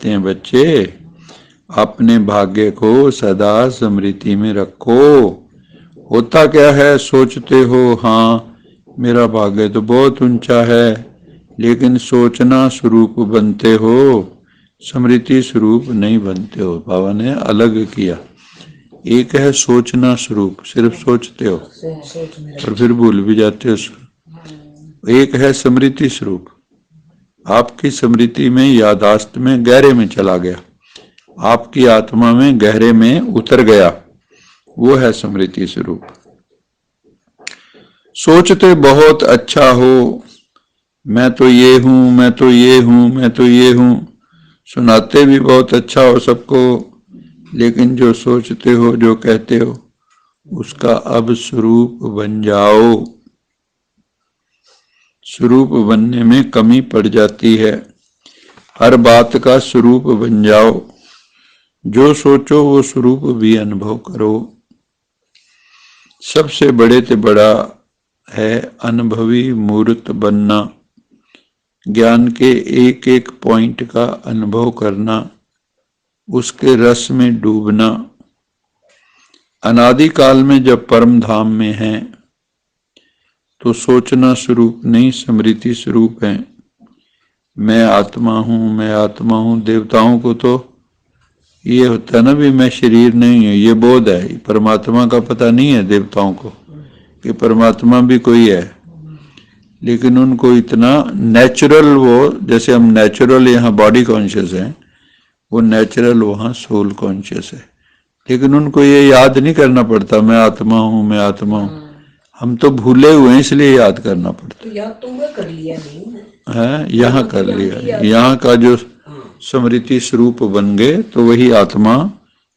कहते हैं बच्चे अपने भाग्य को सदा स्मृति में रखो। होता क्या है, सोचते हो हाँ मेरा भाग्य तो बहुत ऊंचा है, लेकिन सोचना स्वरूप बनते हो, स्मृति स्वरूप नहीं बनते हो। बाबा ने अलग किया, एक है सोचना स्वरूप, सिर्फ सोचते हो और फिर भूल भी जाते हो। एक है स्मृति स्वरूप, आपकी स्मृति में, यादाश्त में, गहरे में चला गया, आपकी आत्मा में गहरे में उतर गया, वो है स्मृति स्वरूप। सोचते बहुत अच्छा हो, मैं तो ये हूं, मैं तो ये हूं, मैं तो ये हूं, सुनाते भी बहुत अच्छा हो सबको, लेकिन जो सोचते हो, जो कहते हो, उसका अब स्वरूप बन जाओ। स्वरूप बनने में कमी पड़ जाती है, हर बात का स्वरूप बन जाओ। जो सोचो वो स्वरूप भी अनुभव करो। सबसे बड़े से बड़ा है अनुभवी मूर्त बनना, ज्ञान के एक एक पॉइंट का अनुभव करना, उसके रस में डूबना। अनादि काल में जब परम धाम में हैं तो सोचना स्वरूप नहीं, स्मृति स्वरूप है। मैं आत्मा हूं, मैं आत्मा हूं। देवताओं को तो ये होता है ना भी मैं शरीर नहीं हूं, ये बोध है। परमात्मा का पता नहीं है देवताओं को कि परमात्मा भी कोई है, लेकिन उनको इतना नेचुरल, वो जैसे हम नेचुरल यहाँ बॉडी कॉन्शियस हैं, वो नेचुरल वहाँ सोल कॉन्शियस है। लेकिन उनको ये याद नहीं करना पड़ता मैं आत्मा हूँ, मैं आत्मा हूँ। हम तो भूले हुए हैं इसलिए याद करना पड़ता है। याद तो कर लिया नहीं है, यहाँ कर लिया। यहाँ का जो स्मृति स्वरूप बन गए तो वही आत्मा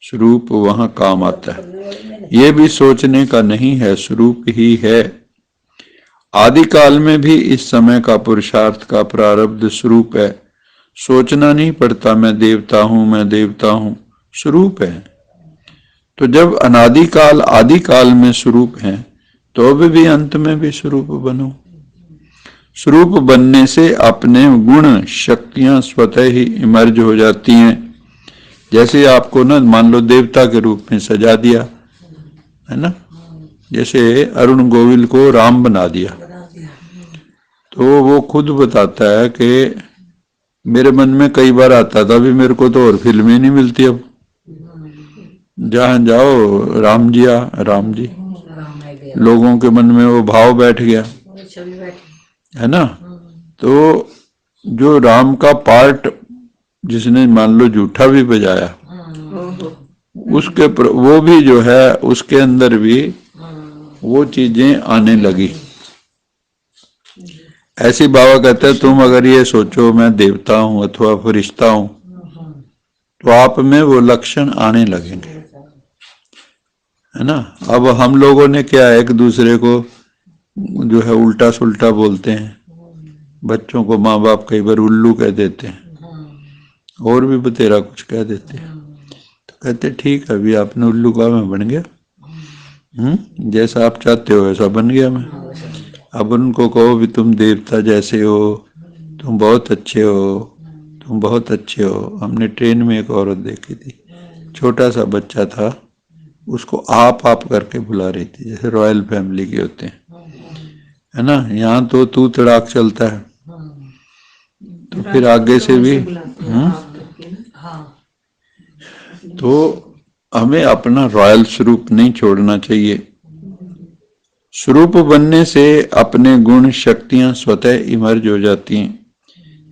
स्वरूप वहाँ काम आता है। ये भी सोचने का नहीं है, स्वरूप ही है। आदि काल में भी इस समय का पुरुषार्थ का प्रारब्ध स्वरूप है। सोचना नहीं पड़ता मैं देवता हूं, मैं देवता हूं, स्वरूप है। तो जब अनादि काल आदि काल में स्वरूप है तो अब भी अंत में भी स्वरूप बनो। स्वरूप बनने से अपने गुण शक्तियां स्वतः ही इमर्ज हो जाती हैं। जैसे आपको ना मान लो देवता के रूप में सजा दिया है ना, जैसे अरुण गोविल को राम बना दिया, तो वो खुद बताता है कि मेरे मन में कई बार आता था भी मेरे को तो और फिल्में नहीं मिलती, अब जहां जाओ राम जी आ, राम जी। लोगों के मन में वो भाव बैठ गया है ना। तो जो राम का पार्ट जिसने मान लो जूठा भी बजाया, उसके वो भी जो है उसके अंदर भी वो चीजें आने लगी। ऐसी बाबा कहते हैं तुम अगर ये सोचो मैं देवता हूं अथवा फरिश्ता हूं तो आप में वो लक्षण आने लगेंगे, है ना। अब हम लोगों ने क्या एक दूसरे को जो है उल्टा सुल्टा बोलते हैं, बच्चों को माँ बाप कई बार उल्लू कह देते हैं और भी बतेरा कुछ कह देते हैं। तो कहते ठीक है अभी आपने उल्लू कहा मैं बन गया, जैसा आप चाहते हो वैसा बन गया मैं। अब उनको कहो भी तुम देवता जैसे हो, तुम बहुत अच्छे हो, तुम बहुत अच्छे हो। हमने ट्रेन में एक औरत देखी थी, छोटा सा बच्चा था, उसको आप करके बुला रही थी, जैसे रॉयल फैमिली के होते हैं, है ना। यहाँ तो तू तड़ाक चलता है, तो फिर आगे से भी तो हमें अपना रॉयल स्वरूप नहीं छोड़ना चाहिए। स्वरूप बनने से अपने गुण शक्तियां स्वतः इमर्ज हो जाती हैं।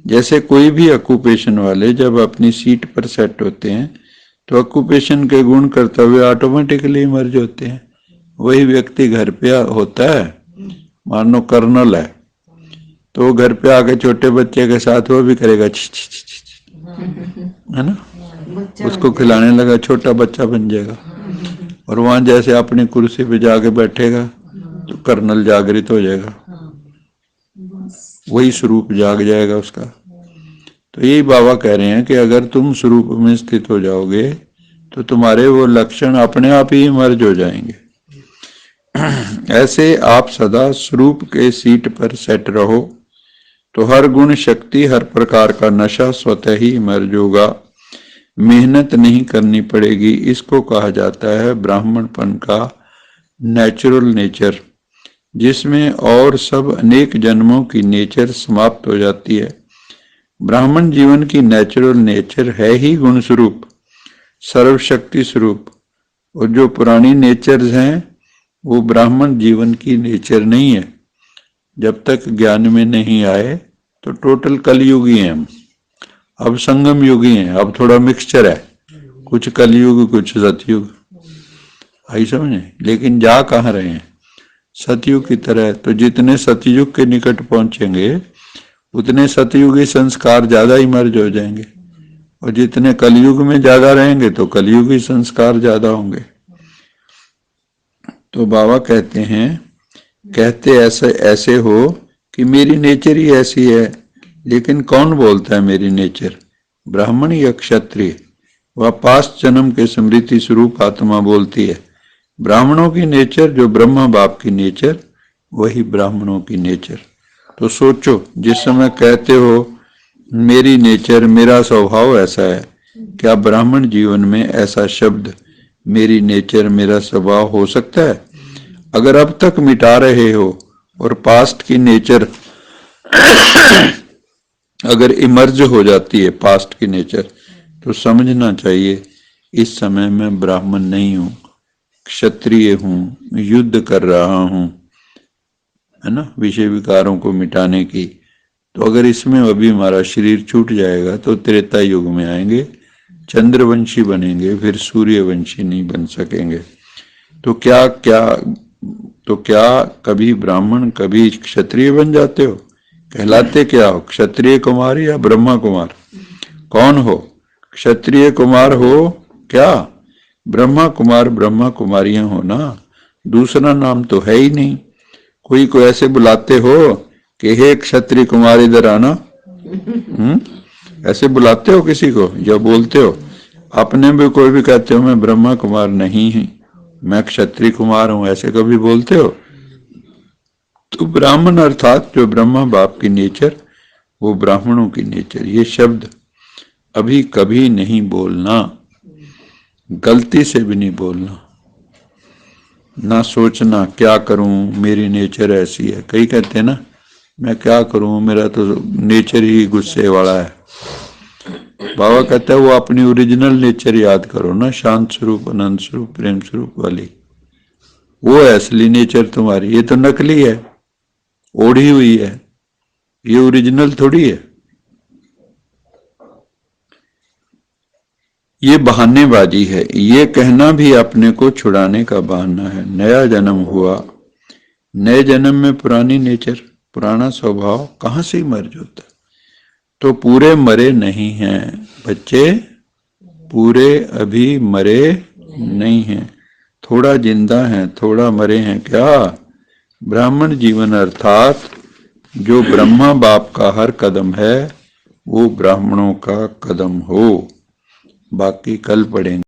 जैसे कोई भी ऑक्यूपेशन वाले जब अपनी सीट पर सेट होते हैं तो ऑक्यूपेशन के गुण करते हुए ऑटोमेटिकली इमर्ज होते हैं। वही व्यक्ति घर पे होता है, मान लो कर्नल है, तो घर पे आके छोटे बच्चे के साथ वो भी करेगा है ना, उसको खिलाने लगा, छोटा बच्चा बन जाएगा। और वहां जैसे अपनी कुर्सी पे जाके बैठेगा तो कर्नल जागृत हो जाएगा, वही स्वरूप जाग जाएगा उसका। तो यही बाबा कह रहे हैं कि अगर तुम स्वरूप में स्थित हो जाओगे तो तुम्हारे वो लक्षण अपने आप ही इमर्ज हो जाएंगे। ऐसे आप सदा स्वरूप के सीट पर सेट रहो। तो हर गुण शक्ति हर प्रकार का नशा स्वतः ही इमर्ज होगा, मेहनत नहीं करनी पड़ेगी। इसको कहा जाता है ब्राह्मणपन का नेचुरल नेचर, जिसमें और सब अनेक जन्मों की नेचर समाप्त हो जाती है। ब्राह्मण जीवन की नेचुरल नेचर है ही गुण स्वरूप, सर्वशक्ति स्वरूप, और जो पुरानी नेचर्स हैं वो ब्राह्मण जीवन की नेचर नहीं है। जब तक ज्ञान में नहीं आए तो टोटल कलयुगी हैं हम, अब संगम युगी हैं, अब थोड़ा मिक्सचर है, कुछ कलयुग कुछ सतयुग, आई समझे। लेकिन जा कहाँ रहे हैं, सतयुग की तरह। तो जितने सतयुग के निकट पहुंचेंगे उतने सतयुगी संस्कार ज्यादा इमर्ज हो जाएंगे, और जितने कलयुग में ज्यादा रहेंगे तो कलयुगी संस्कार ज्यादा होंगे। तो बाबा कहते ऐसे हो कि मेरी नेचर ही ऐसी है। लेकिन कौन बोलता है मेरी नेचर, ब्राह्मण या क्षत्रिय? वह पास्ट जन्म के स्मृति स्वरूप आत्मा बोलती है। ब्राह्मणों की नेचर जो ब्रह्मा बाप की नेचर, वही ब्राह्मणों की नेचर। तो सोचो, जिस समय कहते हो मेरी नेचर मेरा स्वभाव ऐसा है, क्या ब्राह्मण जीवन में ऐसा शब्द मेरी नेचर मेरा स्वभाव हो सकता है? अगर अब तक मिटा रहे हो और पास्ट की नेचर अगर इमर्ज हो जाती है पास्ट की नेचर, तो समझना चाहिए इस समय मैं ब्राह्मण नहीं हूं, क्षत्रिय हूं, युद्ध कर रहा हूं, है ना, विषय विकारों को मिटाने की। तो अगर इसमें अभी हमारा शरीर छूट जाएगा तो त्रेता युग में आएंगे, चंद्रवंशी बनेंगे, फिर सूर्यवंशी नहीं बन सकेंगे। तो क्या कभी ब्राह्मण कभी क्षत्रिय बन जाते हो? कहलाते क्या हो, क्षत्रिय कुमार या ब्रह्मा कुमार? कौन हो? क्षत्रिय कुमार हो क्या? ब्रह्मा कुमार ब्रह्मा कुमारियां हो ना, दूसरा नाम तो है ही नहीं। कोई को ऐसे बुलाते हो कि हे क्षत्रिय कुमार इधर आना? ऐसे बुलाते हो किसी को या बोलते हो? अपने भी कोई भी कहते हो मैं ब्रह्मा कुमार नहीं हूं, मैं क्षत्रिय कुमार हूं, ऐसे कभी बोलते हो? तो ब्राह्मण अर्थात जो ब्रह्मा बाप की नेचर, वो ब्राह्मणों की नेचर। ये शब्द अभी कभी नहीं बोलना, गलती से भी नहीं बोलना, ना सोचना क्या करूं मेरी नेचर ऐसी है। कई कहते हैं ना मैं क्या करूं मेरा तो नेचर ही गुस्से वाला है। बाबा कहता है वो अपनी ओरिजिनल नेचर याद करो ना, शांत स्वरूप आनंद स्वरूप प्रेम स्वरूप वाली, वो है असली नेचर तुम्हारी। ये तो नकली है, ओढ़ी हुई है, ये ओरिजिनल थोड़ी है। ये बहानेबाजी है, ये कहना भी अपने को छुड़ाने का बहाना है। नया जन्म हुआ, नए जन्म में पुरानी नेचर पुराना स्वभाव कहां से मर्ज होता? तो पूरे मरे नहीं हैं बच्चे, पूरे अभी मरे नहीं हैं, थोड़ा जिंदा हैं थोड़ा मरे हैं। क्या? ब्राह्मण जीवन अर्थात जो ब्रह्मा बाप का हर कदम है वो ब्राह्मणों का कदम हो। बाकी कल पढ़ेंगे।